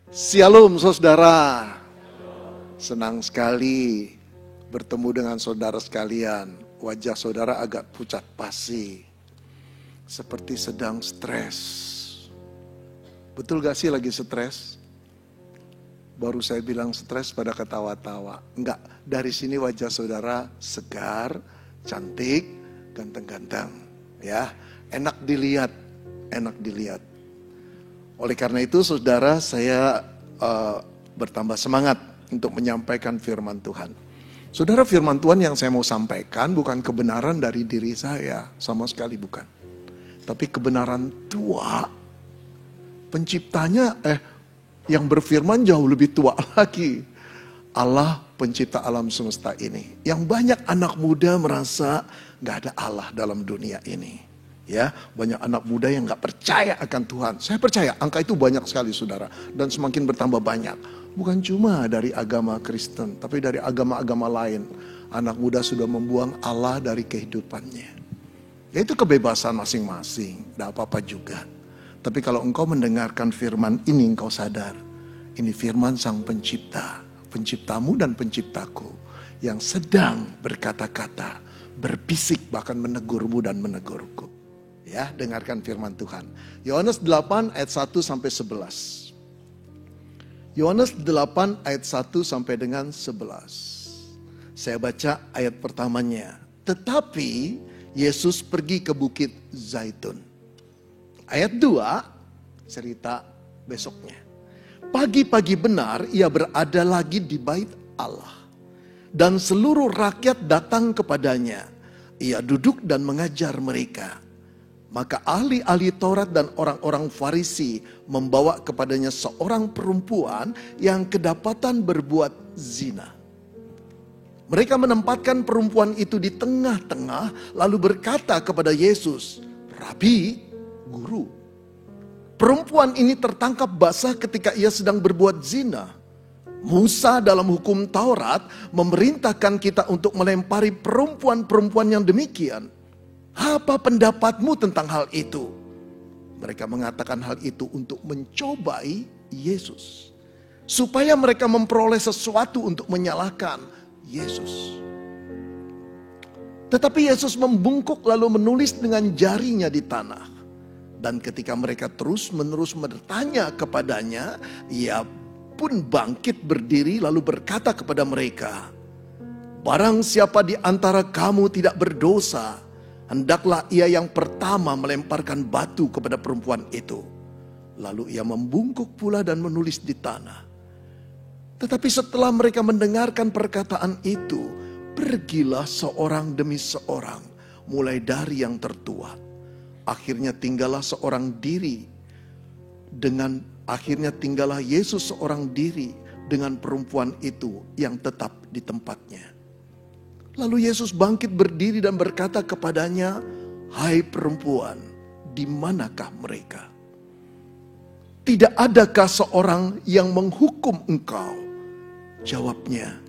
Shalom saudara, senang sekali bertemu dengan saudara sekalian. Wajah saudara agak pucat pasi, seperti sedang stres. Betul gak sih lagi stres? Baru saya bilang stres pada ketawa-tawa. Enggak, dari sini wajah saudara segar, cantik, ganteng-ganteng. Ya, enak dilihat, enak dilihat. Oleh karena itu saudara, saya bertambah semangat untuk menyampaikan firman Tuhan. Saudara, firman Tuhan yang saya mau sampaikan bukan kebenaran dari diri saya, sama sekali bukan. Tapi kebenaran tua, penciptanya yang berfirman jauh lebih tua lagi. Allah pencipta alam semesta ini. Yang banyak anak muda merasa gak ada Allah dalam dunia ini. Ya, banyak anak muda yang gak percaya akan Tuhan. Saya percaya angka itu banyak sekali saudara, dan semakin bertambah banyak. Bukan cuma dari agama Kristen, tapi dari agama-agama lain. Anak muda sudah membuang Allah dari kehidupannya. Ya, itu kebebasan masing-masing, gak apa-apa juga. Tapi kalau engkau mendengarkan firman ini, engkau sadar, ini firman Sang Pencipta, penciptamu dan penciptaku, yang sedang berkata-kata, berbisik, bahkan menegurmu dan menegurku. Ya, dengarkan firman Tuhan. Yohanes 8 ayat 1 sampai 11. Yohanes 8 ayat 1 sampai dengan 11. Saya baca ayat pertamanya. Tetapi Yesus pergi ke Bukit Zaitun. Ayat 2, cerita besoknya. Pagi-pagi benar ia berada lagi di bait Allah. Dan seluruh rakyat datang kepadanya. Ia duduk dan mengajar mereka. Maka ahli-ahli Taurat dan orang-orang Farisi membawa kepadanya seorang perempuan yang kedapatan berbuat zina. Mereka menempatkan perempuan itu di tengah-tengah lalu berkata kepada Yesus, Rabi, Guru. Perempuan ini tertangkap basah ketika ia sedang berbuat zina. Musa dalam hukum Taurat memerintahkan kita untuk melempari perempuan-perempuan yang demikian. Apa pendapatmu tentang hal itu? Mereka mengatakan hal itu untuk mencobai Yesus, supaya mereka memperoleh sesuatu untuk menyalahkan Yesus. Tetapi Yesus membungkuk lalu menulis dengan jarinya di tanah. Dan ketika mereka terus-menerus bertanya kepadanya, ia pun bangkit berdiri lalu berkata kepada mereka, barang siapa di antara kamu tidak berdosa, hendaklah ia yang pertama melemparkan batu kepada perempuan itu. Lalu ia membungkuk pula dan menulis di tanah. Tetapi setelah mereka mendengarkan perkataan itu, pergilah seorang demi seorang, mulai dari yang tertua. Akhirnya tinggallah Yesus seorang diri dengan perempuan itu yang tetap di tempatnya. Lalu Yesus bangkit berdiri dan berkata kepadanya, hai perempuan, di manakah mereka? Tidak adakah seorang yang menghukum engkau? Jawabnya,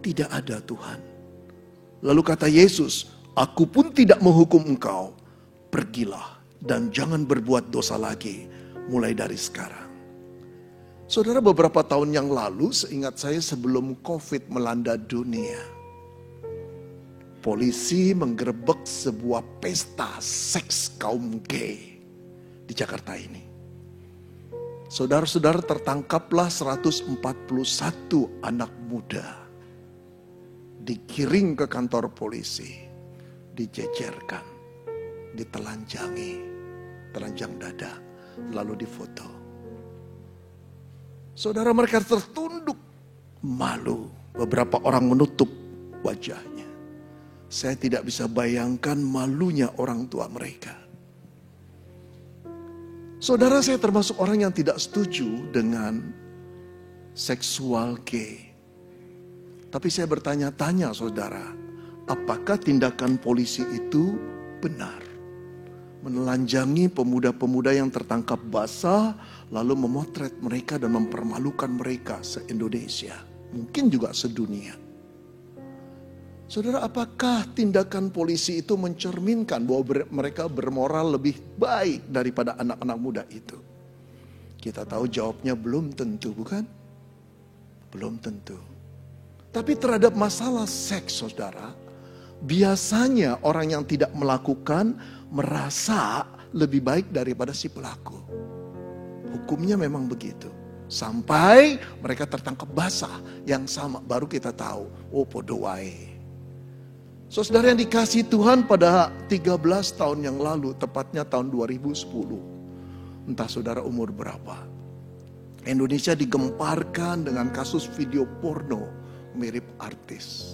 tidak ada Tuhan. Lalu kata Yesus, aku pun tidak menghukum engkau. Pergilah dan jangan berbuat dosa lagi mulai dari sekarang. Saudara, beberapa tahun yang lalu, seingat saya sebelum COVID melanda dunia, polisi menggerebek sebuah pesta seks kaum gay di Jakarta ini. Saudara-saudara, tertangkaplah 141 anak muda. Dikiring ke kantor polisi, dijejerkan, ditelanjangi, telanjang dada, lalu difoto. Saudara, mereka tertunduk, malu. Beberapa orang menutup wajahnya. Saya tidak bisa bayangkan malunya orang tua mereka. Saudara, saya termasuk orang yang tidak setuju dengan seksual gay. Tapi saya bertanya-tanya saudara, apakah tindakan polisi itu benar? Menelanjangi pemuda-pemuda yang tertangkap basah, lalu memotret mereka dan mempermalukan mereka se-Indonesia. Mungkin juga sedunia. Saudara, apakah tindakan polisi itu mencerminkan bahwa mereka bermoral lebih baik daripada anak-anak muda itu? Kita tahu jawabnya belum tentu, bukan? Belum tentu. Tapi terhadap masalah seks, saudara, biasanya orang yang tidak melakukan merasa lebih baik daripada si pelaku. Hukumnya memang begitu. Sampai mereka tertangkap basah yang sama, baru kita tahu, oh podo wae. Saudara yang dikasihi Tuhan, pada 13 tahun yang lalu, tepatnya tahun 2010. Entah saudara umur berapa. Indonesia digemparkan dengan kasus video porno mirip artis.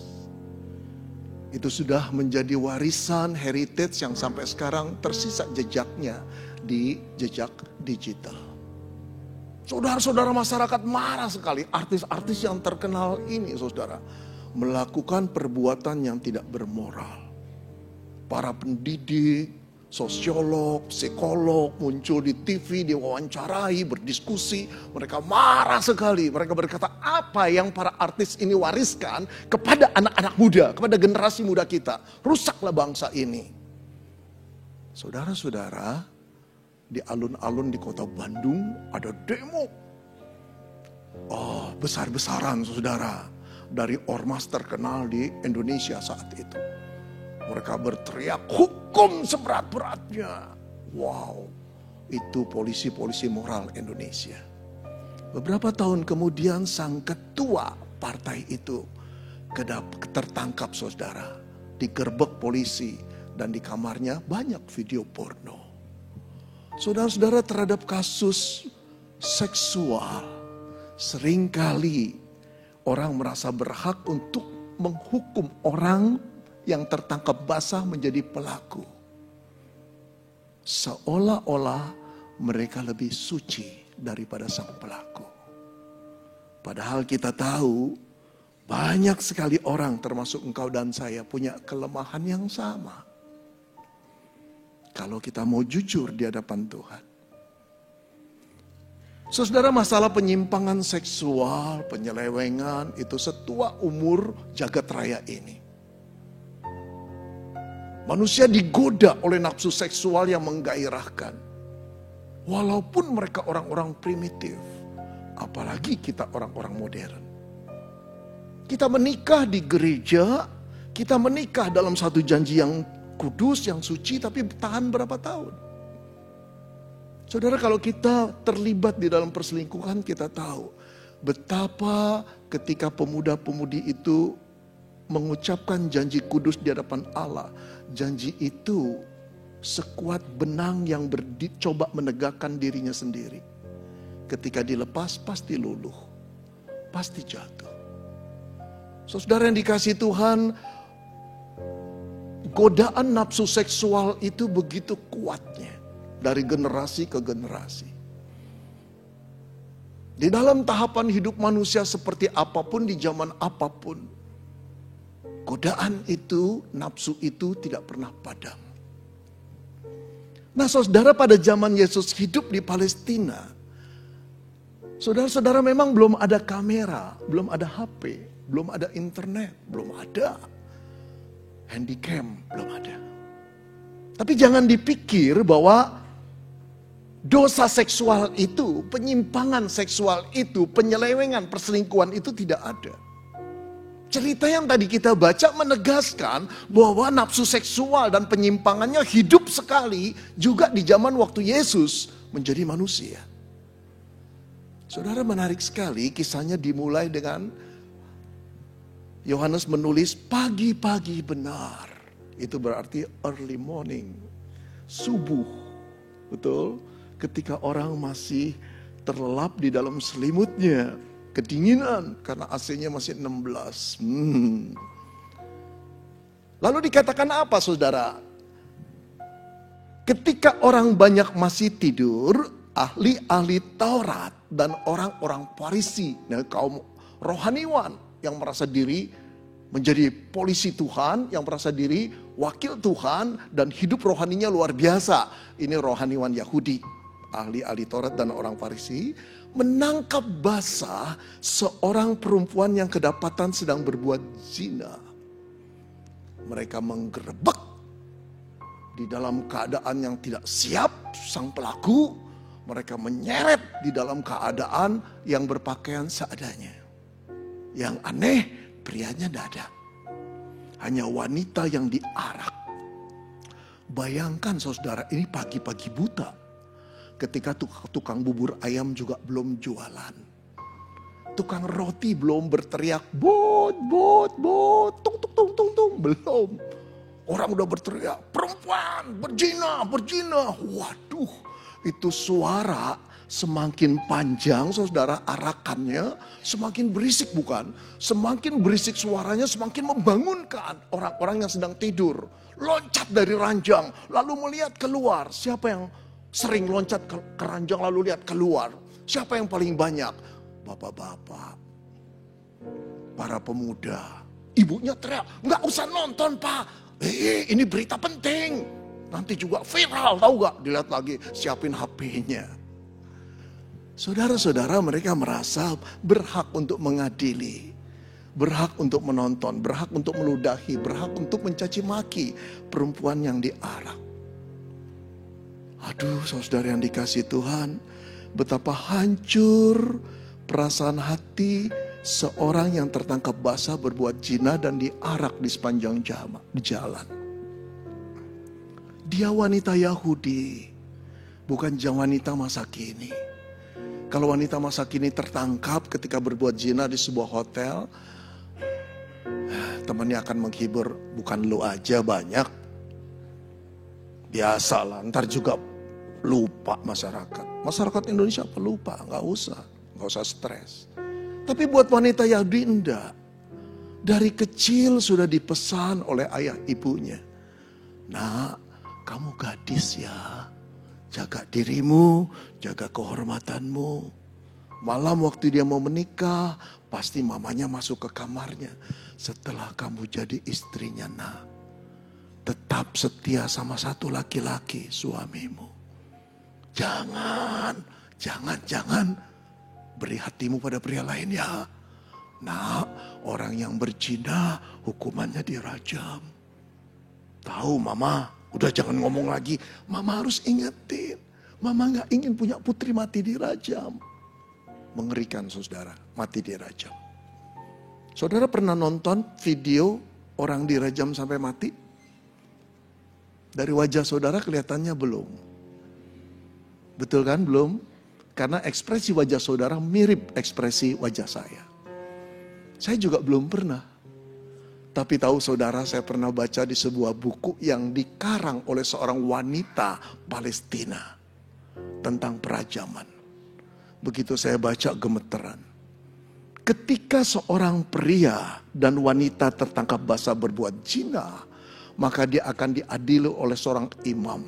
Itu sudah menjadi warisan heritage yang sampai sekarang tersisa jejaknya di jejak digital. Saudara-saudara, masyarakat marah sekali. Artis-artis yang terkenal ini, saudara, melakukan perbuatan yang tidak bermoral. Para pendidik, sosiolog, psikolog muncul di TV, diwawancarai, berdiskusi. Mereka marah sekali. Mereka berkata, apa yang para artis ini wariskan kepada anak-anak muda, kepada generasi muda kita. Rusaklah bangsa ini. Saudara-saudara, di alun-alun di kota Bandung ada demo. Oh, besar-besaran saudara. Dari ormas terkenal di Indonesia saat itu. Mereka berteriak, hukum seberat-beratnya. Wow, itu polisi-polisi moral Indonesia. Beberapa tahun kemudian sang ketua partai itu tertangkap saudara. Digerebek polisi dan di kamarnya banyak video porno. Saudara-saudara, terhadap kasus seksual seringkali orang merasa berhak untuk menghukum orang yang tertangkap basah menjadi pelaku. Seolah-olah mereka lebih suci daripada sang pelaku. Padahal kita tahu banyak sekali orang termasuk engkau dan saya punya kelemahan yang sama. Kalau kita mau jujur di hadapan Tuhan. Saudara, masalah penyimpangan seksual, penyelewengan itu setua umur jagat raya ini. Manusia digoda oleh nafsu seksual yang menggairahkan. Walaupun mereka orang-orang primitif, apalagi kita orang-orang modern. Kita menikah di gereja, kita menikah dalam satu janji yang kudus, yang suci, tapi tahan berapa tahun? Saudara, kalau kita terlibat di dalam perselingkuhan, kita tahu betapa ketika pemuda-pemudi itu mengucapkan janji kudus di hadapan Allah, janji itu sekuat benang yang coba menegakkan dirinya sendiri. Ketika dilepas pasti luluh, pasti jatuh. Saudara yang dikasihi Tuhan, godaan nafsu seksual itu begitu kuatnya dari generasi ke generasi. Di dalam tahapan hidup manusia seperti apapun di zaman apapun, godaan itu, nafsu itu tidak pernah padam. Nah saudara, pada zaman Yesus hidup di Palestina, saudara-saudara, memang belum ada kamera, belum ada HP, belum ada internet, belum ada handycam, belum ada. Tapi jangan dipikir bahwa dosa seksual itu, penyimpangan seksual itu, penyelewengan, perselingkuhan itu tidak ada. Cerita yang tadi kita baca menegaskan bahwa nafsu seksual dan penyimpangannya hidup sekali juga di zaman waktu Yesus menjadi manusia. Saudara, menarik sekali kisahnya dimulai dengan Yohanes menulis pagi-pagi benar. Itu berarti early morning, subuh, betul? Ketika orang masih terlelap di dalam selimutnya, kedinginan karena AC-nya masih 16. Lalu dikatakan apa saudara? Ketika orang banyak masih tidur, ahli-ahli Taurat dan orang-orang Farisi, kaum rohaniwan yang merasa diri menjadi polisi Tuhan, yang merasa diri wakil Tuhan dan hidup rohaninya luar biasa. Ini rohaniwan Yahudi, ahli-ahli Taurat dan orang Farisi, menangkap basah seorang perempuan yang kedapatan sedang berbuat zina. Mereka menggerebek di dalam keadaan yang tidak siap sang pelaku, Mereka menyeret di dalam keadaan yang berpakaian seadanya. Yang aneh, prianya tidak ada. Hanya wanita yang diarak. Bayangkan saudara, ini pagi-pagi buta. Ketika tukang bubur ayam juga belum jualan. Tukang roti belum berteriak, bot, bot, bot, tung, tung, tung, tung, tung. Belum. Orang udah berteriak, perempuan, berzina, berzina. Waduh, itu suara semakin panjang saudara arakannya, semakin berisik bukan? Semakin berisik suaranya, semakin membangunkan orang-orang yang sedang tidur. Loncat dari ranjang, lalu melihat keluar. Siapa yang sering loncat ke ranjang lalu lihat keluar? Siapa yang paling banyak? Bapak-bapak, para pemuda. Ibunya teriak, nggak usah nonton pak. Ini berita penting. Nanti juga viral, tahu gak? Dilihat lagi, siapin HP-nya. Saudara-saudara, mereka merasa berhak untuk mengadili. Berhak untuk menonton, berhak untuk meludahi, berhak untuk mencaci maki perempuan yang diarak. Aduh, saudara yang dikasihi Tuhan, betapa hancur perasaan hati seorang yang tertangkap basah berbuat zina dan diarak di sepanjang jalan. Dia wanita Yahudi, bukan wanita masa kini. Kalau wanita masa kini tertangkap ketika berbuat zina di sebuah hotel, temannya akan menghibur, bukan lu aja banyak. Biasalah, ntar juga lupa masyarakat. Masyarakat Indonesia pelupa, nggak usah stres. Tapi buat wanita Yahudi enggak. Dari kecil sudah dipesan oleh ayah ibunya. Nak, kamu gadis ya. Jaga dirimu, jaga kehormatanmu. Malam waktu dia mau menikah, pasti mamanya masuk ke kamarnya. Setelah kamu jadi istrinya, nak, tetap setia sama satu laki-laki, suamimu. Jangan beri hatimu pada pria lain ya. Nah, orang yang berzina hukumannya dirajam. Tahu mama, udah jangan ngomong lagi. Mama harus ingetin. Mama gak ingin punya putri mati dirajam. Mengerikan saudara, mati dirajam. Saudara pernah nonton video orang dirajam sampai mati? Dari wajah saudara kelihatannya belum. Betul kan? Belum. Karena ekspresi wajah saudara mirip ekspresi wajah saya. Saya juga belum pernah. Tapi tahu saudara, saya pernah baca di sebuah buku yang dikarang oleh seorang wanita Palestina. Tentang perajaman. Begitu saya baca gemeteran. Ketika seorang pria dan wanita tertangkap basah berbuat zina, maka dia akan diadili oleh seorang imam.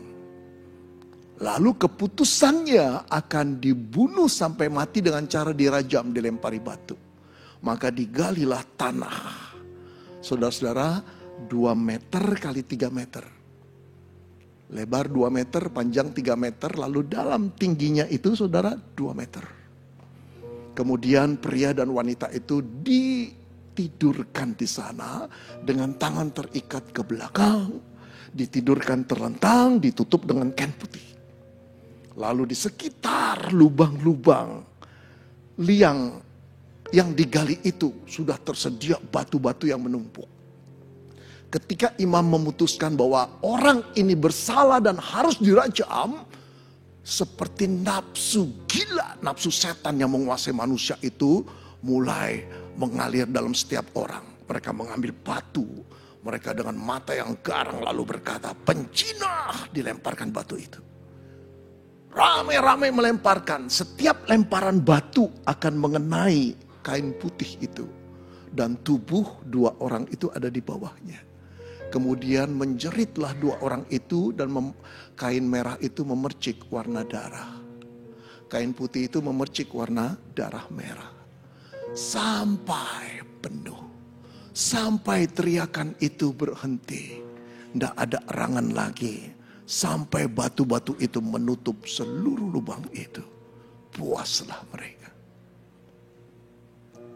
Lalu keputusannya akan dibunuh sampai mati dengan cara dirajam, dilempari batu. Maka digalilah tanah. Saudara-saudara, 2 meter kali 3 meter. Lebar 2 meter, panjang 3 meter, lalu dalam tingginya itu saudara 2 meter. Kemudian pria dan wanita itu ditidurkan di sana dengan tangan terikat ke belakang. Ditidurkan terlentang, ditutup dengan kain putih. Lalu di sekitar lubang-lubang liang yang digali itu sudah tersedia batu-batu yang menumpuk. Ketika imam memutuskan bahwa orang ini bersalah dan harus dirajam, seperti nafsu gila, nafsu setan yang menguasai manusia itu mulai mengalir dalam setiap orang. Mereka mengambil batu, mereka dengan mata yang garang lalu berkata, "Pencina!" Dilemparkan batu itu. Ramai-ramai melemparkan. Setiap lemparan batu akan mengenai kain putih itu. Dan tubuh 2 orang itu ada di bawahnya. Kemudian menjeritlah 2 orang itu dan kain merah itu memercik warna darah. Kain putih itu memercik warna darah merah. Sampai penuh. Sampai teriakan itu berhenti. Tidak ada erangan lagi. Sampai batu-batu itu menutup seluruh lubang itu. Puaslah mereka.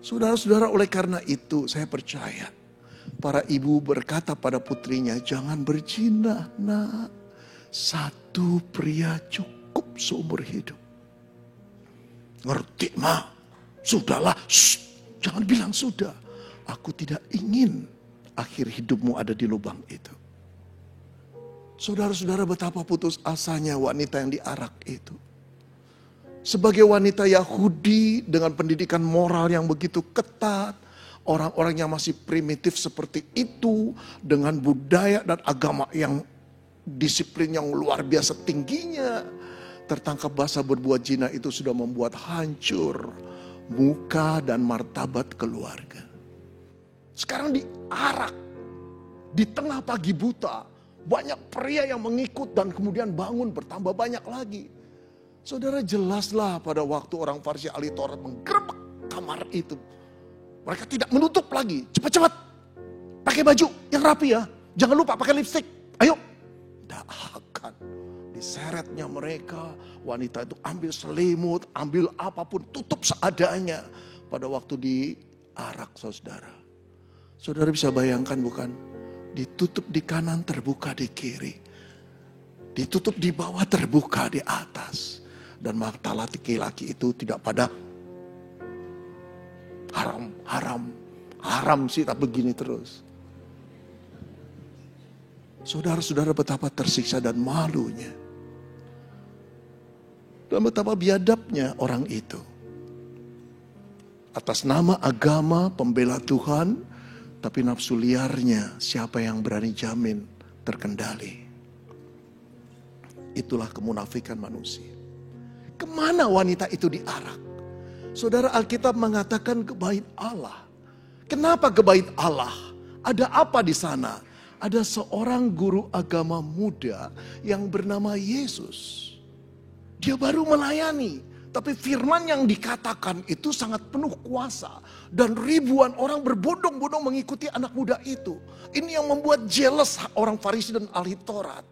Saudara-saudara, oleh karena itu saya percaya para ibu berkata pada putrinya, "Jangan berzina, nak. 1 pria cukup seumur hidup." Ngerti, Ma? Sudahlah, jangan bilang sudah. Aku tidak ingin akhir hidupmu ada di lubang itu. Saudara-saudara, betapa putus asanya wanita yang diarak itu. Sebagai wanita Yahudi dengan pendidikan moral yang begitu ketat, orang-orang yang masih primitif seperti itu, dengan budaya dan agama yang disiplin yang luar biasa tingginya, tertangkap basah berbuat zina itu sudah membuat hancur muka dan martabat keluarga. Sekarang diarak di tengah pagi buta, banyak pria yang mengikut dan kemudian bangun bertambah banyak lagi. Saudara, jelaslah pada waktu orang Farisi ahli Taurat menggerebek kamar itu, mereka tidak menutup lagi. Cepat-cepat pakai baju yang rapi ya, jangan lupa pakai lipstik. Ayo, tidak akan. Diseretnya mereka, wanita itu ambil selimut, ambil apapun, tutup seadanya. Pada waktu diarak, saudara. Saudara bisa bayangkan bukan? Ditutup di kanan, terbuka di kiri. Ditutup di bawah, terbuka di atas. Dan mata laki-laki itu tidak pada haram sih, tak begini terus. Saudara-saudara, betapa tersiksa dan malunya. Dan betapa biadabnya orang itu. Atas nama agama pembela Tuhan, tapi nafsu liarnya siapa yang berani jamin terkendali. Itulah kemunafikan manusia. Kemana wanita itu diarak? Saudara, Alkitab mengatakan ke bait Allah. Kenapa ke bait Allah? Ada apa di sana? Ada seorang guru agama muda yang bernama Yesus. Dia baru melayani, tapi firman yang dikatakan itu sangat penuh kuasa. Dan ribuan orang berbondong-bondong mengikuti anak muda itu. Ini yang membuat jealous orang Farisi dan ahli Taurat.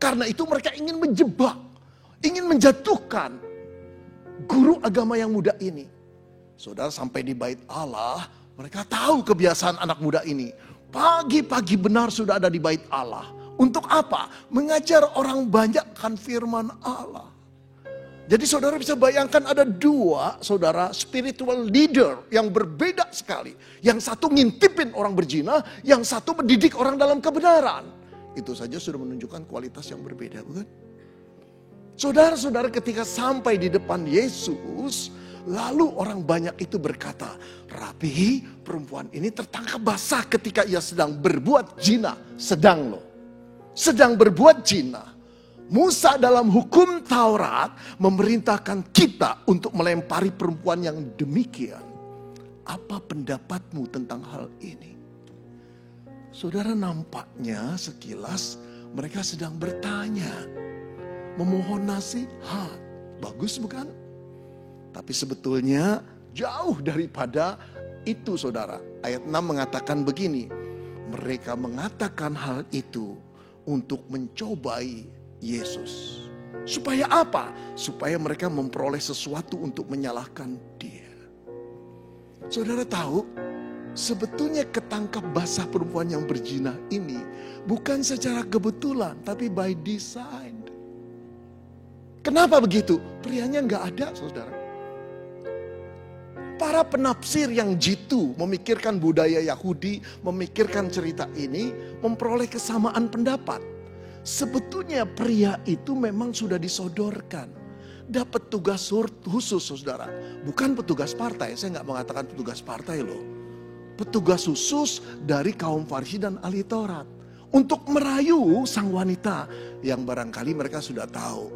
Karena itu mereka ingin menjebak, ingin menjatuhkan guru agama yang muda ini. Saudara, sampai di bait Allah, mereka tahu kebiasaan anak muda ini. Pagi-pagi benar sudah ada di bait Allah. Untuk apa? Mengajar orang banyak kan firman Allah. Jadi saudara bisa bayangkan ada dua saudara spiritual leader yang berbeda sekali. Yang satu ngintipin orang berzina, yang satu mendidik orang dalam kebenaran. Itu saja sudah menunjukkan kualitas yang berbeda, bukan? Saudara-saudara, ketika sampai di depan Yesus, lalu orang banyak itu berkata, Rabi, perempuan ini tertangkap basah ketika ia sedang berbuat zina. Sedang berbuat zina. Musa dalam hukum Taurat memerintahkan kita untuk melempari perempuan yang demikian. Apa pendapatmu tentang hal ini? Saudara, nampaknya sekilas mereka sedang bertanya, memohon nasihat. Bagus bukan? Tapi sebetulnya jauh daripada itu, saudara. Ayat 6 mengatakan begini, mereka mengatakan hal itu untuk mencobai Yesus. Supaya apa? Supaya mereka memperoleh sesuatu untuk menyalahkan dia. Saudara tahu, sebetulnya ketangkap basah perempuan yang berzina ini bukan secara kebetulan, tapi by design. Kenapa begitu? Prianya nggak ada, saudara. Para penafsir yang jitu memikirkan budaya Yahudi, memikirkan cerita ini, memperoleh kesamaan pendapat. Sebetulnya pria itu memang sudah disodorkan. Dapat tugas khusus, saudara. Bukan petugas partai, saya nggak mengatakan petugas partai loh. Petugas khusus dari kaum Farisi dan ahli Taurat. Untuk merayu sang wanita yang barangkali mereka sudah tahu.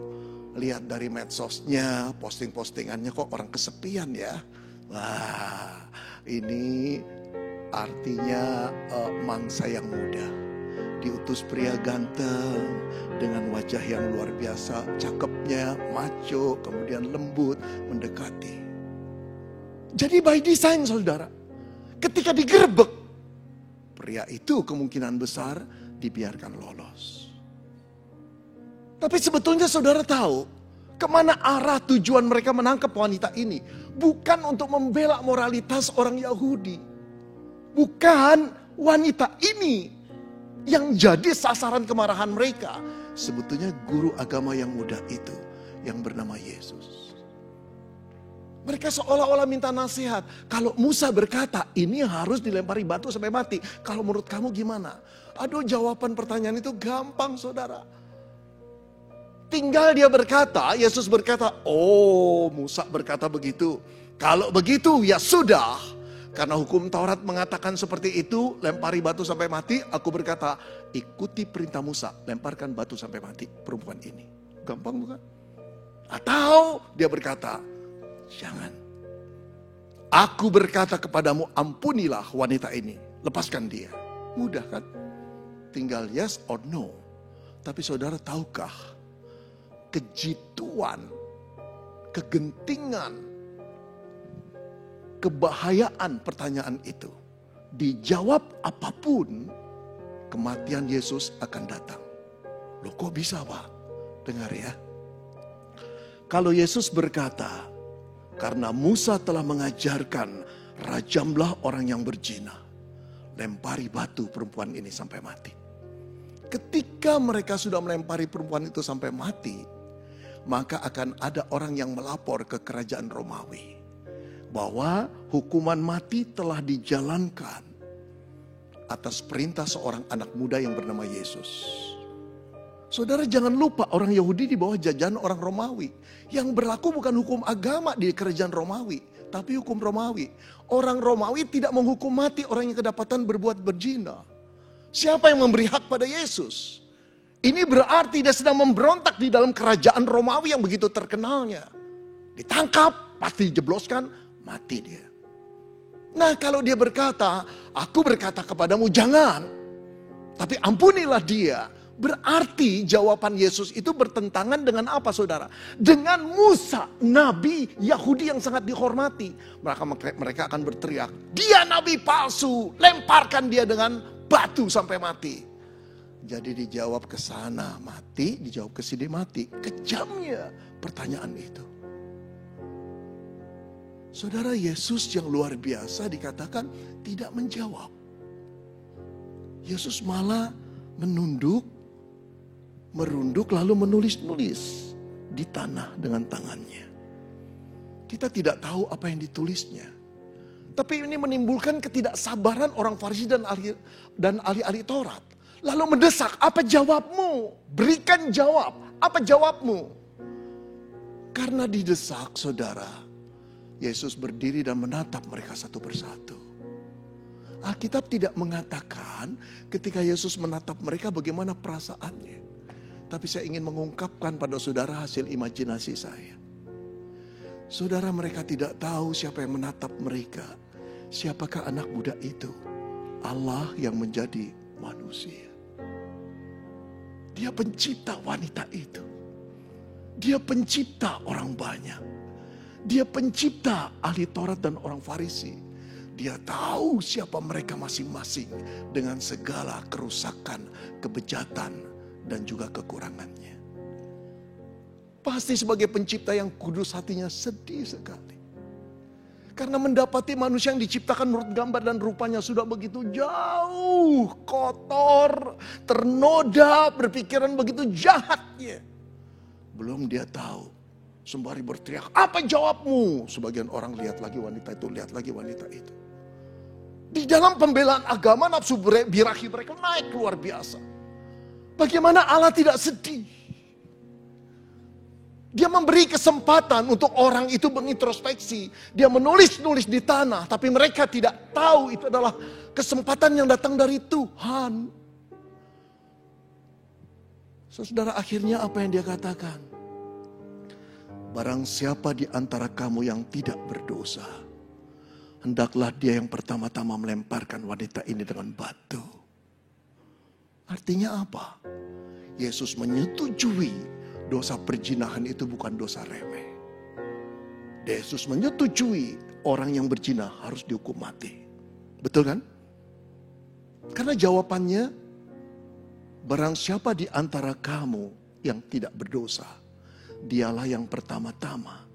Lihat dari medsosnya, posting-postingannya kok orang kesepian ya. Wah, ini artinya mangsa yang muda. Diutus pria ganteng dengan wajah yang luar biasa, cakepnya, maco, kemudian lembut, mendekati. Jadi by design, saudara, ketika digerebek, pria itu kemungkinan besar dibiarkan lolos. Tapi sebetulnya saudara tahu, kemana arah tujuan mereka menangkap wanita ini? Bukan untuk membela moralitas orang Yahudi. Bukan wanita ini yang jadi sasaran kemarahan mereka. Sebetulnya guru agama yang muda itu yang bernama Yesus. Mereka seolah-olah minta nasihat. Kalau Musa berkata, ini harus dilempari batu sampai mati. Kalau menurut kamu gimana? Aduh, jawaban pertanyaan itu gampang, saudara. Tinggal dia berkata, Yesus berkata, oh Musa berkata begitu. Kalau begitu ya sudah. Karena hukum Taurat mengatakan seperti itu, lempari batu sampai mati. Aku berkata, ikuti perintah Musa, lemparkan batu sampai mati perempuan ini. Gampang bukan? Atau dia berkata, jangan. Aku berkata kepadamu, ampunilah wanita ini. Lepaskan dia. Mudah kan? Tinggal yes or no. Tapi saudara tahukah, kejituan, kegentingan, kebahayaan pertanyaan itu. Dijawab apapun, kematian Yesus akan datang. Loh kok bisa Pak? Dengar ya. Kalau Yesus berkata, karena Musa telah mengajarkan, rajamlah orang yang berzina. Lempari batu perempuan ini sampai mati. Ketika mereka sudah melempari perempuan itu sampai mati, maka akan ada orang yang melapor ke kerajaan Romawi. Bahwa hukuman mati telah dijalankan atas perintah seorang anak muda yang bernama Yesus. Saudara jangan lupa orang Yahudi di bawah jajahan orang Romawi. Yang berlaku bukan hukum agama di kerajaan Romawi, tapi hukum Romawi. Orang Romawi tidak menghukum mati orang yang kedapatan berbuat berzina. Siapa yang memberi hak pada Yesus? Ini berarti dia sedang memberontak di dalam kerajaan Romawi yang begitu terkenalnya. Ditangkap, pasti dijebloskan, mati dia. Nah kalau dia berkata, aku berkata kepadamu jangan, tapi ampunilah dia. Berarti jawaban Yesus itu bertentangan dengan apa saudara? Dengan Musa, nabi Yahudi yang sangat dihormati. Mereka akan berteriak, dia nabi palsu, lemparkan dia dengan batu sampai mati. Jadi dijawab ke sana mati, dijawab ke sini mati. Kejamnya pertanyaan itu. Saudara, Yesus yang luar biasa dikatakan tidak menjawab. Yesus malah menunduk, merunduk lalu menulis-nulis di tanah dengan tangannya. Kita tidak tahu apa yang ditulisnya. Tapi ini menimbulkan ketidaksabaran orang Farisi dan ahli-ahli Taurat. Lalu mendesak, apa jawabmu? Berikan jawab, apa jawabmu? Karena didesak saudara, Yesus berdiri dan menatap mereka satu persatu. Alkitab tidak mengatakan ketika Yesus menatap mereka bagaimana perasaannya. Tapi saya ingin mengungkapkan pada saudara hasil imajinasi saya. Saudara, mereka tidak tahu siapa yang menatap mereka. Siapakah anak muda itu? Allah yang menjadi manusia. Dia pencipta wanita itu. Dia pencipta orang banyak. Dia pencipta ahli Taurat dan orang Farisi. Dia tahu siapa mereka masing-masing dengan segala kerusakan, kebejatan, dan juga kekurangannya. Pasti sebagai pencipta yang kudus hatinya sedih sekali. Karena mendapati manusia yang diciptakan menurut gambar dan rupanya sudah begitu jauh, kotor, ternoda, berpikiran begitu jahatnya. Belum dia tahu, sembari berteriak, apa jawabmu? Sebagian orang lihat lagi wanita itu, lihat lagi wanita itu. Di dalam pembelaan agama, nafsu birahi mereka naik luar biasa. Bagaimana Allah tidak sedih? Dia memberi kesempatan untuk orang itu mengintrospeksi. Dia menulis-nulis di tanah, tapi mereka tidak tahu itu adalah kesempatan yang datang dari Tuhan. Saudara, akhirnya apa yang dia katakan? Barang siapa di antara kamu yang tidak berdosa, hendaklah dia yang pertama-tama melemparkan wanita ini dengan batu. Artinya apa? Yesus menyetujui dosa perzinahan itu bukan dosa remeh. Yesus menyetujui orang yang berzina harus dihukum mati. Betul kan? Karena jawabannya, barang siapa di antara kamu yang tidak berdosa, dialah yang pertama-tama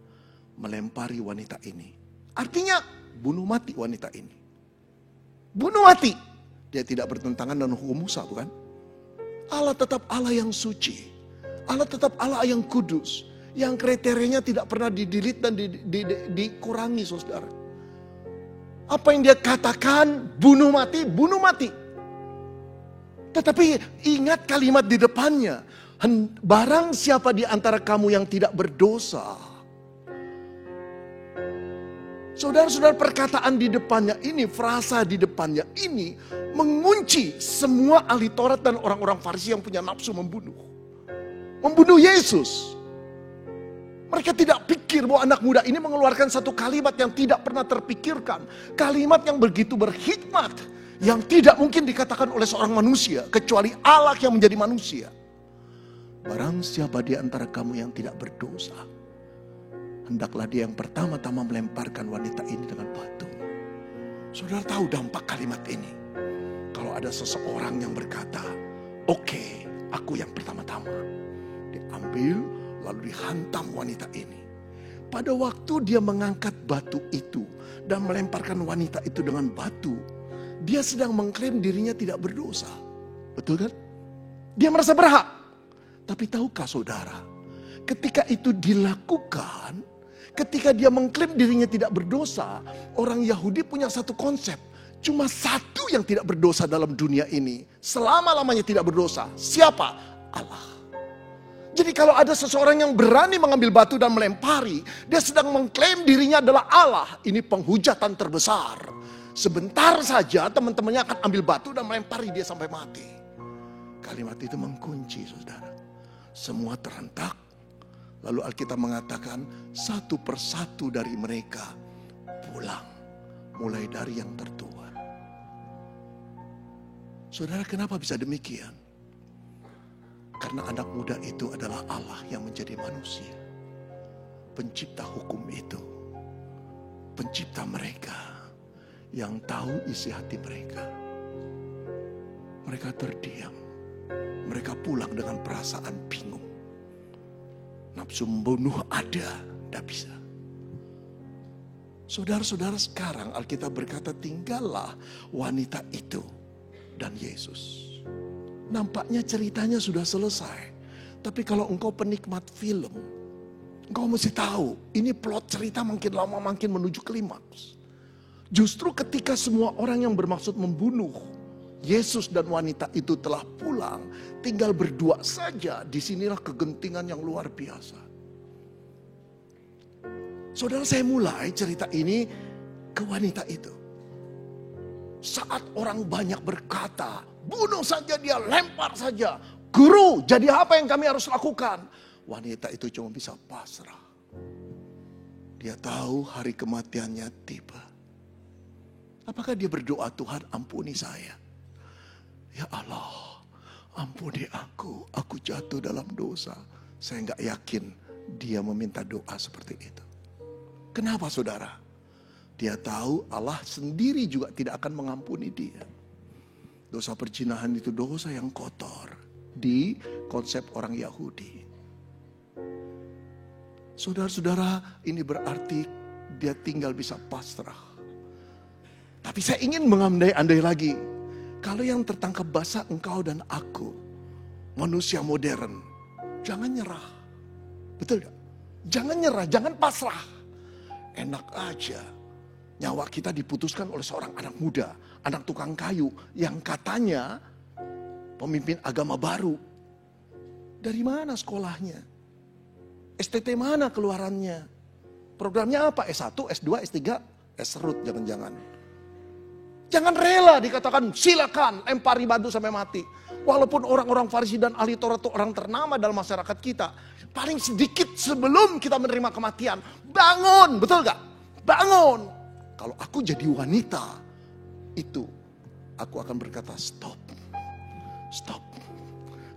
melempari wanita ini. Artinya bunuh mati wanita ini. Bunuh mati. Dia tidak bertentangan dengan hukum Musa, bukan? Allah tetap Allah yang suci. Allah tetap Allah yang kudus. Yang kriterianya tidak pernah didelete dan dikurangi, saudara. Apa yang dia katakan, bunuh mati, bunuh mati. Tetapi ingat kalimat di depannya. Barang siapa di antara kamu yang tidak berdosa. Saudara-saudara, perkataan di depannya ini, frasa di depannya ini mengunci semua ahli Taurat dan orang-orang Farisi yang punya nafsu membunuh. Membunuh Yesus. Mereka tidak pikir bahwa anak muda ini mengeluarkan satu kalimat yang tidak pernah terpikirkan. Kalimat yang begitu berhikmat. Yang tidak mungkin dikatakan oleh seorang manusia. Kecuali Allah yang menjadi manusia. Barang siapa di antara kamu yang tidak berdosa. Hendaklah dia yang pertama-tama melemparkan wanita ini dengan batu. Saudara tahu dampak kalimat ini. Kalau ada seseorang yang berkata, oke, aku yang pertama-tama. Diambil. Lalu dihantam wanita ini. Pada waktu dia mengangkat batu itu dan melemparkan wanita itu dengan batu, dia sedang mengklaim dirinya tidak berdosa. Betul kan? Dia merasa berhak. Tapi tahukah saudara, ketika itu dilakukan, ketika dia mengklaim dirinya tidak berdosa, orang Yahudi punya satu konsep. Cuma satu yang tidak berdosa dalam dunia ini. Selama-lamanya tidak berdosa. Siapa? Allah. Jadi kalau ada seseorang yang berani mengambil batu dan melempari, dia sedang mengklaim dirinya adalah Allah. Ini penghujatan terbesar. Sebentar saja teman-temannya akan ambil batu dan melempari dia sampai mati. Kalimat itu mengkunci, saudara. Semua terhentak. Lalu Alkitab mengatakan satu persatu dari mereka pulang. Mulai dari yang tertua. Saudara, kenapa bisa demikian? Karena anak muda itu adalah Allah yang menjadi manusia. Pencipta hukum itu. Pencipta mereka. Yang tahu isi hati mereka. Mereka terdiam. Mereka pulang dengan perasaan bingung. Nafsu membunuh ada, tidak bisa. Saudara-saudara, sekarang Alkitab berkata tinggallah wanita itu dan Yesus. Nampaknya ceritanya sudah selesai. Tapi kalau engkau penikmat film, engkau mesti tahu, ini plot cerita makin lama makin menuju klimaks. Justru ketika semua orang yang bermaksud membunuh Yesus dan wanita itu telah pulang, tinggal berdua saja, disinilah kegentingan yang luar biasa. Saudara, saya mulai cerita ini ke wanita itu. Saat orang banyak berkata, bunuh saja dia, lempar saja. Guru, jadi apa yang kami harus lakukan? Wanita itu cuma bisa pasrah. Dia tahu hari kematiannya tiba. Apakah dia berdoa, Tuhan ampuni saya? Ya Allah, ampuni aku jatuh dalam dosa. Saya nggak yakin dia meminta doa seperti itu. Kenapa saudara? Dia tahu Allah sendiri juga tidak akan mengampuni dia. Dosa perzinahan itu dosa yang kotor di konsep orang Yahudi. Saudara-saudara, ini berarti dia tinggal bisa pasrah. Tapi saya ingin mengandai-andai lagi. Kalau yang tertangkap basah engkau dan aku, manusia modern, jangan nyerah. Betul gak? Jangan nyerah, jangan pasrah. Enak aja. Nyawa kita diputuskan oleh seorang anak muda, anak tukang kayu yang katanya pemimpin agama baru. Dari mana sekolahnya? STT mana keluarannya? Programnya apa? S1, S2, S3, S-Root jangan-jangan. Jangan rela dikatakan silakan lempari batu sampai mati. Walaupun orang-orang Farisi dan ahli Taurat itu orang ternama dalam masyarakat kita. Paling sedikit sebelum kita menerima kematian. Bangun, betul gak? Bangun. Kalau aku jadi wanita itu, aku akan berkata stop. Stop.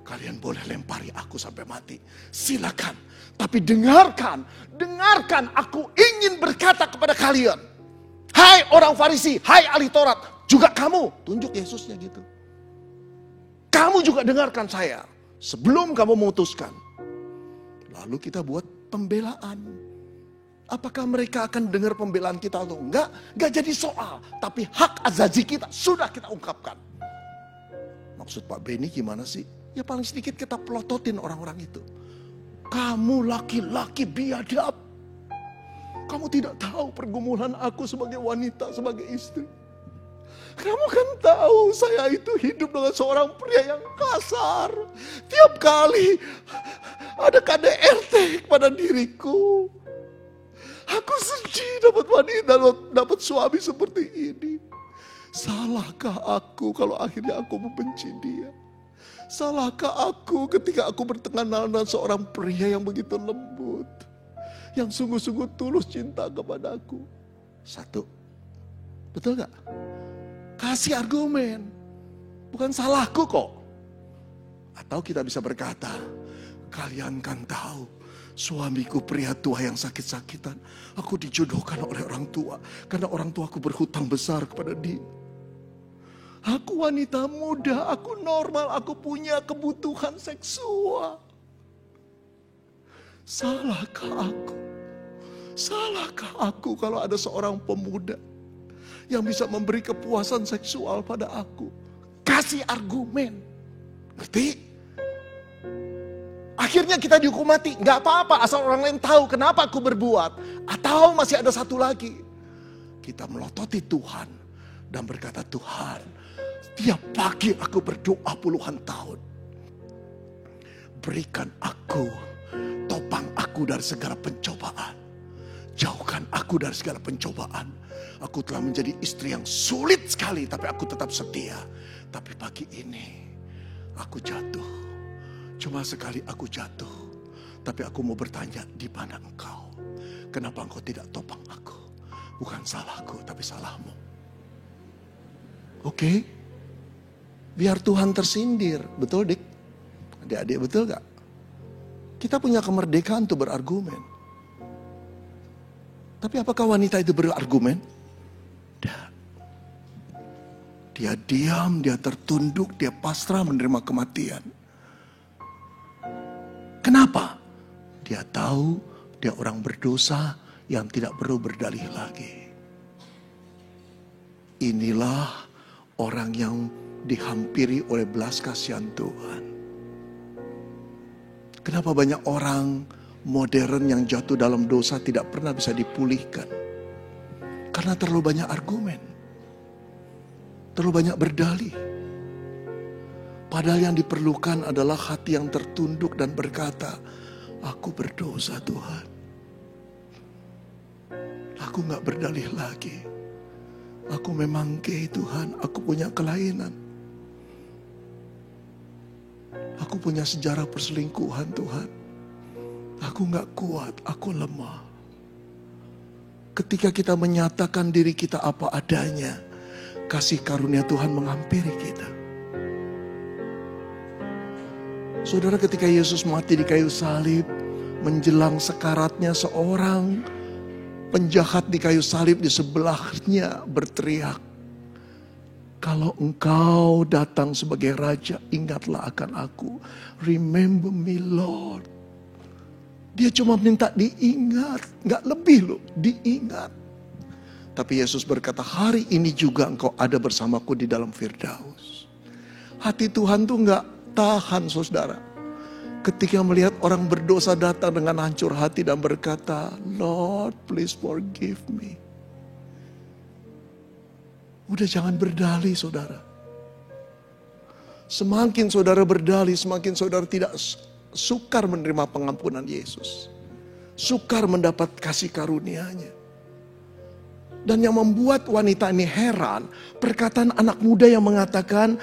Kalian boleh lempari aku sampai mati. Silakan. Tapi dengarkan aku ingin berkata kepada kalian. Hai orang Farisi, hai ahli Taurat, juga kamu, tunjuk Yesusnya gitu. Kamu juga dengarkan saya sebelum kamu memutuskan. Lalu kita buat pembelaan. Apakah mereka akan dengar pembelaan kita atau enggak? Enggak jadi soal, tapi hak azazi kita sudah kita ungkapkan. Maksud Pak Beni gimana sih? Ya paling sedikit kita pelototin orang-orang itu. Kamu laki-laki biadab. Kamu tidak tahu pergumulan aku sebagai wanita, sebagai istri. Kamu kan tahu saya itu hidup dengan seorang pria yang kasar. Tiap kali ada KDRT kepada diriku. Aku sedih dapat wanita, dapat suami seperti ini. Salahkah aku kalau akhirnya aku membenci dia? Salahkah aku ketika aku berkenalan dengan seorang pria yang begitu lembut, yang sungguh-sungguh tulus cinta kepadaku? Satu, betul gak? Kasih argumen, bukan salahku kok. Atau kita bisa berkata, kalian kan tahu suamiku pria tua yang sakit-sakitan. Aku dijodohkan oleh orang tua karena orang tuaku berhutang besar kepada dia. Aku wanita muda, aku normal, aku punya kebutuhan seksual. Salahkah aku? Salahkah aku kalau ada seorang pemuda yang bisa memberi kepuasan seksual pada aku? Kasih argumen. Ngerti? Akhirnya kita dihukum mati. Gak apa-apa asal orang lain tahu kenapa aku berbuat. Atau masih ada satu lagi. Kita melototi Tuhan dan berkata, Tuhan, tiap pagi aku berdoa puluhan tahun. Berikan aku, topang aku dari segala pencobaan. Jauhkan aku dari segala pencobaan. Aku telah menjadi istri yang sulit sekali, tapi aku tetap setia. Tapi pagi ini aku jatuh. Cuma sekali aku jatuh. Tapi aku mau bertanya, di mana engkau? Kenapa engkau tidak topang aku? Bukan salahku, tapi salahmu. Oke? Biar Tuhan tersindir. Betul, Dik? Adik-adik, betul gak? Kita punya kemerdekaan untuk berargumen. Tapi apakah wanita itu berargumen? Tidak. Dia diam, dia tertunduk, dia pasrah menerima kematian. Kenapa? Dia tahu dia orang berdosa yang tidak perlu berdalih lagi. Inilah orang yang dihampiri oleh belas kasihan Tuhan. Kenapa banyak orang modern yang jatuh dalam dosa tidak pernah bisa dipulihkan? Karena terlalu banyak argumen. Terlalu banyak berdalih. Padahal yang diperlukan adalah hati yang tertunduk dan berkata, aku berdosa Tuhan. Aku gak berdalih lagi. Aku memang gay Tuhan, aku punya kelainan. Aku punya sejarah perselingkuhan Tuhan. Aku gak kuat, aku lemah. Ketika kita menyatakan diri kita apa adanya, kasih karunia Tuhan menghampiri kita. Saudara, ketika Yesus mati di kayu salib, menjelang sekaratnya seorang penjahat di kayu salib di sebelahnya berteriak, kalau engkau datang sebagai raja, ingatlah akan aku. Remember me Lord. Dia cuma minta diingat, gak lebih loh, diingat. Tapi Yesus berkata, hari ini juga engkau ada bersamaku di dalam Firdaus. Hati Tuhan tuh gak tahan saudara. Ketika melihat orang berdosa datang dengan hancur hati dan berkata, Lord please forgive me. Udah jangan berdalih saudara. Semakin saudara berdalih, semakin saudara tidak sukar menerima pengampunan Yesus. Sukar mendapat kasih karunia-Nya. Dan yang membuat wanita ini heran, perkataan anak muda yang mengatakan,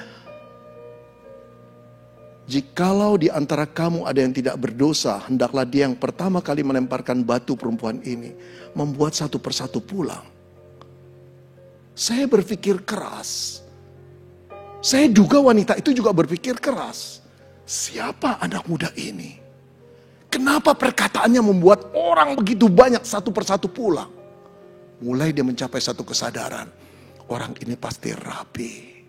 jikalau di antara kamu ada yang tidak berdosa, hendaklah dia yang pertama kali melemparkan batu perempuan ini, membuat satu persatu pulang. Saya berpikir keras. Saya duga wanita itu juga berpikir keras. Siapa anak muda ini? Kenapa perkataannya membuat orang begitu banyak satu persatu pulang? Mulai dia mencapai satu kesadaran. Orang ini pasti rabi.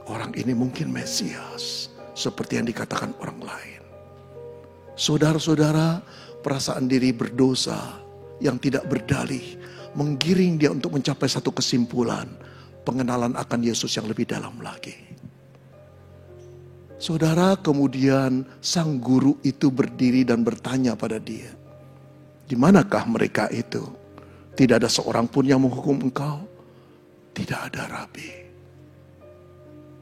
Orang ini mungkin Mesias. Seperti yang dikatakan orang lain. Saudara-saudara, perasaan diri berdosa yang tidak berdalih menggiring dia untuk mencapai satu kesimpulan. Pengenalan akan Yesus yang lebih dalam lagi. Saudara, kemudian sang guru itu berdiri dan bertanya pada dia, "Di manakah mereka itu? Tidak ada seorang pun yang menghukum engkau?" "Tidak ada, Rabi."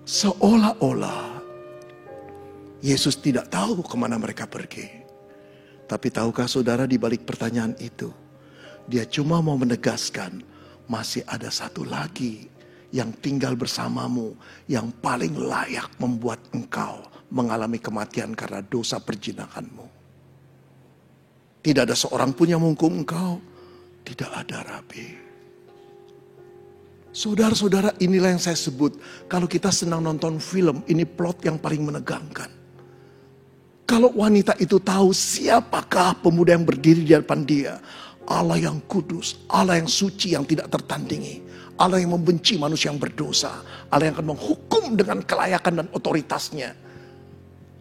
Seolah-olah Yesus tidak tahu kemana mereka pergi. Tapi tahukah saudara, di balik pertanyaan itu, dia cuma mau menegaskan, masih ada satu lagi yang tinggal bersamamu, yang paling layak membuat engkau mengalami kematian karena dosa perjinahanmu. Tidak ada seorang pun yang menghukum engkau. Tidak ada, Rabi. Saudara-saudara, inilah yang saya sebut, kalau kita senang nonton film, ini plot yang paling menegangkan. Kalau wanita itu tahu siapakah pemuda yang berdiri di depan dia, Allah yang kudus, Allah yang suci yang tidak tertandingi, Allah yang membenci manusia yang berdosa, Allah yang akan menghukum dengan kelayakan dan otoritasnya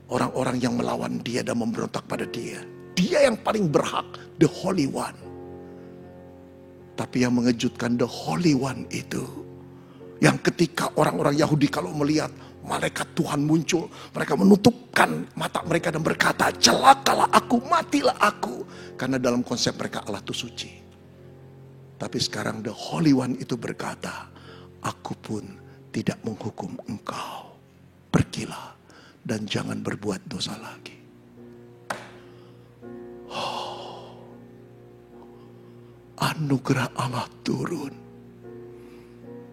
orang-orang yang melawan dia dan memberontak pada dia. Dia yang paling berhak, the Holy One. Tapi yang mengejutkan, the Holy One itu, yang ketika orang-orang Yahudi kalau melihat malaikat Tuhan muncul, mereka menutupkan mata mereka dan berkata, "Celakalah aku, matilah aku." Karena dalam konsep mereka Allah itu suci. Tapi sekarang the Holy One itu berkata, "Aku pun tidak menghukum engkau. Pergilah dan jangan berbuat dosa lagi." Anugerah Allah turun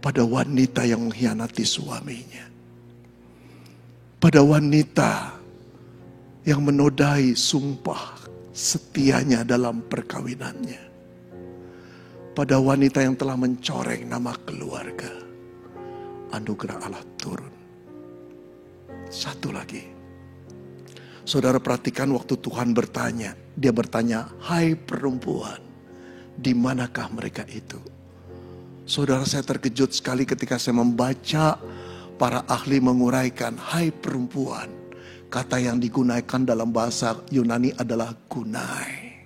pada wanita yang mengkhianati suaminya. Pada wanita yang menodai sumpah setianya dalam perkawinannya. Pada wanita yang telah mencoreng nama keluarga. Anugerah Allah turun. Satu lagi. Saudara perhatikan waktu Tuhan bertanya. Dia bertanya, "Hai perempuan, di manakah mereka itu?" Saudara, saya terkejut sekali ketika saya membaca para ahli menguraikan, "Hai perempuan." Kata yang digunakan dalam bahasa Yunani adalah gunai.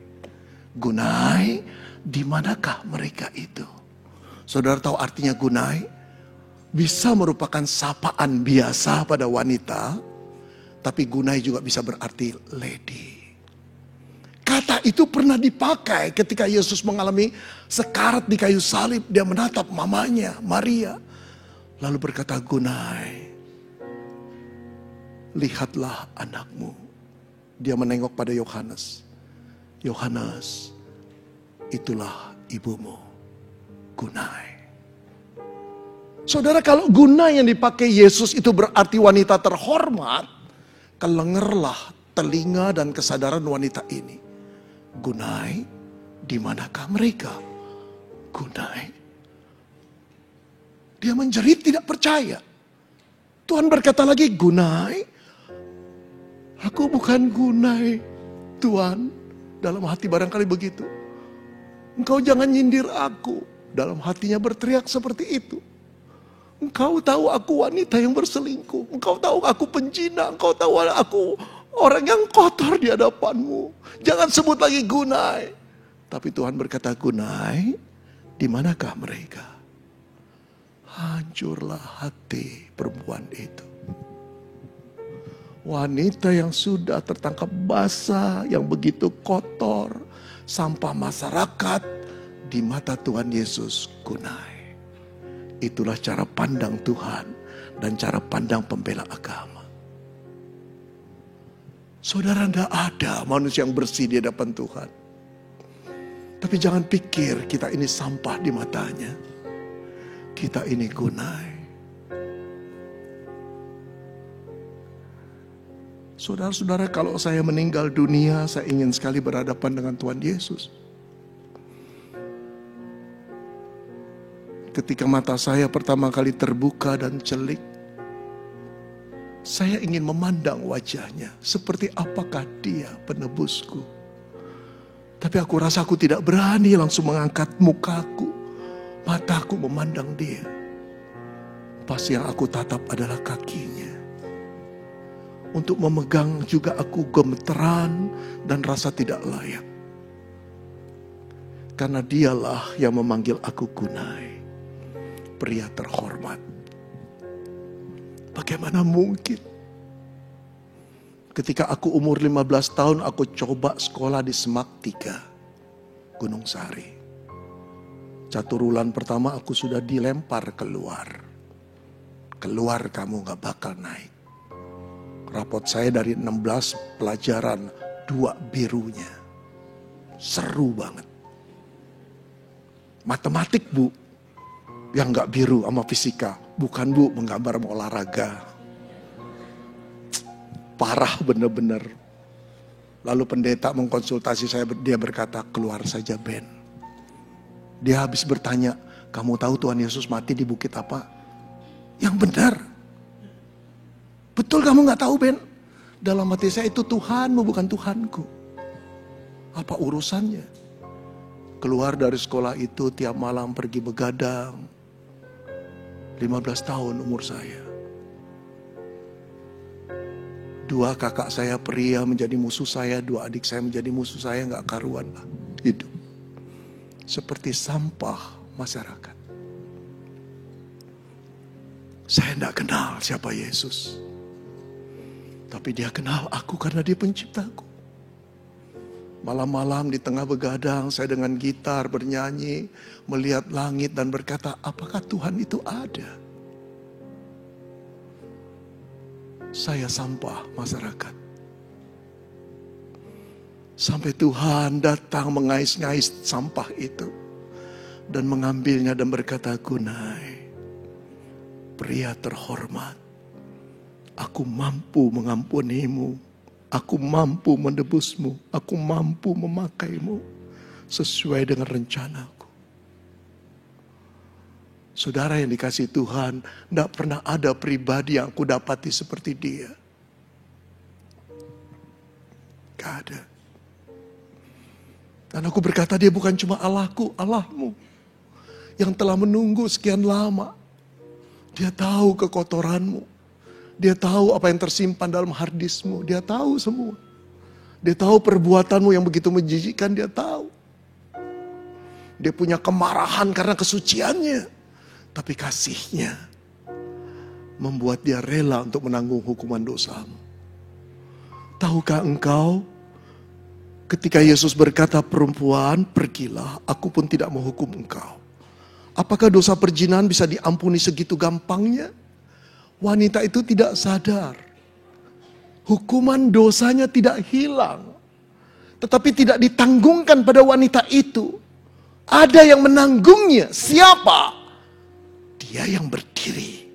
Gunai, di manakah mereka itu? Saudara tahu artinya gunai? Bisa merupakan sapaan biasa pada wanita, tapi gunai juga bisa berarti lady. Kata itu pernah dipakai ketika Yesus mengalami sekarat di kayu salib. Dia menatap mamanya, Maria. Lalu berkata, "Gunai, lihatlah anakmu." Dia menengok pada Yohanes. "Yohanes, itulah ibumu." Gunai. Saudara, kalau gunai yang dipakai Yesus itu berarti wanita terhormat, kelengerlah telinga dan kesadaran wanita ini. Gunai, di manakah mereka? Gunai. Dia menjerit tidak percaya. Tuhan berkata lagi, "Gunai, aku bukan gunai, Tuhan." Dalam hati barangkali begitu. "Engkau jangan nyindir aku." Dalam hatinya berteriak seperti itu. "Engkau tahu aku wanita yang berselingkuh. Engkau tahu aku penjina. Engkau tahu aku orang yang kotor di hadapanmu. Jangan sebut lagi gunai." Tapi Tuhan berkata, "Gunai, di manakah mereka?" Hancurlah hati perempuan itu. Wanita yang sudah tertangkap basah, yang begitu kotor, sampah masyarakat, di mata Tuhan Yesus gunai. Itulah cara pandang Tuhan dan cara pandang pembela agama. Saudara, tidak ada manusia yang bersih di hadapan Tuhan. Tapi jangan pikir kita ini sampah di matanya. Kita ini gunai. Saudara-saudara, kalau saya meninggal dunia, saya ingin sekali berhadapan dengan Tuhan Yesus. Ketika mata saya pertama kali terbuka dan celik, saya ingin memandang wajahnya. Seperti apakah dia penebusku. Tapi aku rasa aku tidak berani langsung mengangkat mukaku. Mataku memandang dia. Pas yang aku tatap adalah kakinya. Untuk memegang juga aku gemeteran dan rasa tidak layak. Karena dialah yang memanggil aku gunai. Pria terhormat. Bagaimana mungkin Ketika aku umur 15 tahun, aku coba sekolah di Semak 3, Gunung Sari. 1 bulan pertama aku sudah dilempar keluar. Keluar, kamu gak bakal naik. Rapot saya dari 16 pelajaran, 2 birunya. Seru banget. Matematik, Bu, yang gak biru sama fisika. Bukan, Bu, menggambar olahraga. Parah bener-bener. Lalu pendeta mengkonsultasi saya, dia berkata, keluar saja Ben. Dia habis bertanya, kamu tahu Tuhan Yesus mati di bukit apa? Yang benar. Betul kamu gak tahu Ben? Dalam hati saya itu Tuhanmu bukan Tuhanku. Apa urusannya? Keluar dari sekolah itu tiap malam pergi begadang. 15 tahun umur saya. 2 kakak saya pria menjadi musuh saya, 2 adik saya menjadi musuh saya, gak karuan lah hidup. Seperti sampah masyarakat. Saya tidak kenal siapa Yesus. Tapi dia kenal aku karena dia penciptaku. Malam-malam di tengah begadang, saya dengan gitar bernyanyi, melihat langit dan berkata, apakah Tuhan itu ada? Saya sampah masyarakat. Sampai Tuhan datang mengais-ngais sampah itu. Dan mengambilnya dan berkata, Gunai, pria terhormat, aku mampu mengampunimu. Aku mampu menebusmu. Aku mampu memakaimu sesuai dengan rencanaku. Saudara yang dikasihi Tuhan, tidak pernah ada pribadi yang aku dapati seperti dia. Gak ada. Dan aku berkata, dia bukan cuma Allahku, Allahmu. Yang telah menunggu sekian lama. Dia tahu kekotoranmu. Dia tahu apa yang tersimpan dalam harddiskmu. Dia tahu semua. Dia tahu perbuatanmu yang begitu menjijikkan, dia tahu. Dia punya kemarahan karena kesuciannya. Tapi kasihnya membuat dia rela untuk menanggung hukuman dosamu. Tahukah engkau, ketika Yesus berkata, perempuan pergilah, aku pun tidak menghukum engkau. Apakah dosa perzinahan bisa diampuni segitu gampangnya? Wanita itu tidak sadar. Hukuman dosanya tidak hilang. Tetapi tidak ditanggungkan pada wanita itu. Ada yang menanggungnya. Siapa? Dia yang berdiri.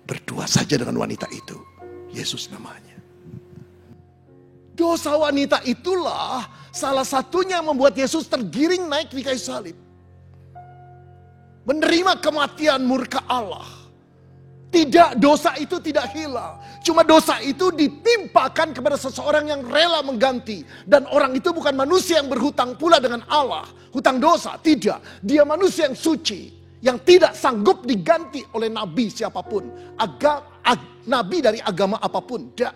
Berdua saja dengan wanita itu. Yesus namanya. Dosa wanita itulah salah satunya yang membuat Yesus tergiring naik di kayu salib. Menerima kematian murka Allah. Tidak, dosa itu tidak hilang. Cuma dosa itu ditimpakan kepada seseorang yang rela mengganti. Dan orang itu bukan manusia yang berhutang pula dengan Allah. Hutang dosa, tidak. Dia manusia yang suci. Yang tidak sanggup diganti oleh nabi siapapun. Nabi dari agama apapun, tidak.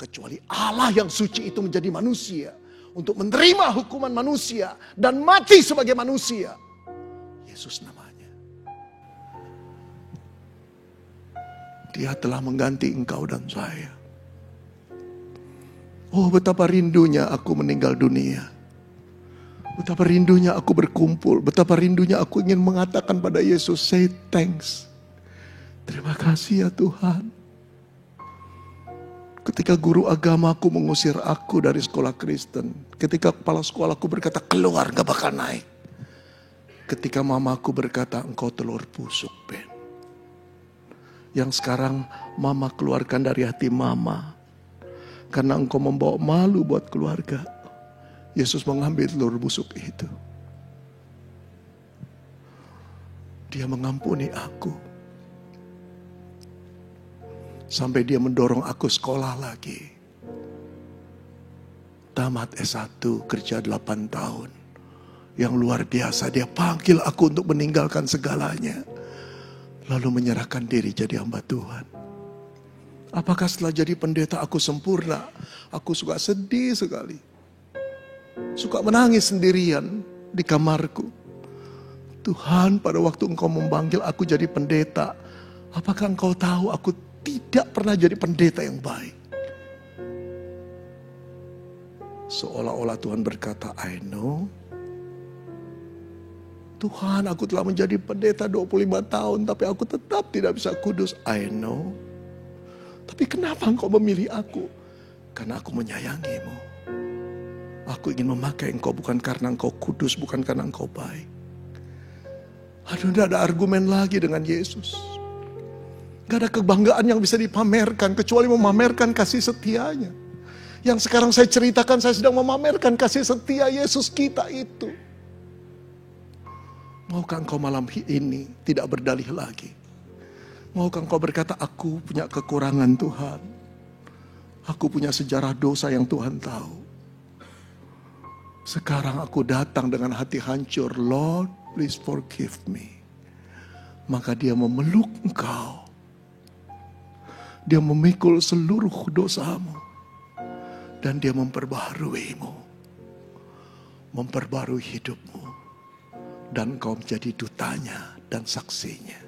Kecuali Allah yang suci itu menjadi manusia. Untuk menerima hukuman manusia. Dan mati sebagai manusia. Yesus namanya. Dia telah mengganti engkau dan saya. Oh, betapa rindunya aku meninggal dunia. Betapa rindunya aku berkumpul. Betapa rindunya aku ingin mengatakan pada Yesus, say thanks. Terima kasih ya Tuhan. Ketika guru agamaku mengusir aku dari sekolah Kristen. Ketika kepala sekolahku berkata, keluar gak bakal naik. Ketika mamaku berkata, engkau telur busuk Ben. Yang sekarang mama keluarkan dari hati mama. Karena engkau membawa malu buat keluarga. Yesus mengambil telur busuk itu. Dia mengampuni aku. Sampai dia mendorong aku sekolah lagi. Tamat S1, kerja 8 tahun. Yang luar biasa, dia panggil aku untuk meninggalkan segalanya. Lalu menyerahkan diri jadi hamba Tuhan. Apakah setelah jadi pendeta aku sempurna? Aku suka sedih sekali. Suka menangis sendirian di kamarku. Tuhan, pada waktu engkau memanggil aku jadi pendeta, apakah engkau tahu aku tidak pernah jadi pendeta yang baik? Seolah-olah Tuhan berkata, I know. Tuhan, aku telah menjadi pendeta 25 tahun, tapi aku tetap tidak bisa kudus. I know. Tapi kenapa engkau memilih aku? Karena aku menyayangimu. Aku ingin memakai engkau bukan karena engkau kudus, bukan karena engkau baik. Aduh, tidak ada argumen lagi dengan Yesus. Gak ada kebanggaan yang bisa dipamerkan, kecuali memamerkan kasih setianya. Yang sekarang saya ceritakan, saya sedang memamerkan kasih setia Yesus kita itu. Maukah engkau malam ini tidak berdalih lagi? Maukah engkau berkata, aku punya kekurangan Tuhan. Aku punya sejarah dosa yang Tuhan tahu. Sekarang aku datang dengan hati hancur. Lord, please forgive me. Maka dia memeluk engkau. Dia memikul seluruh dosamu. Dan dia memperbaharuimu. Memperbarui hidupmu. Dan kau menjadi dutanya dan saksinya.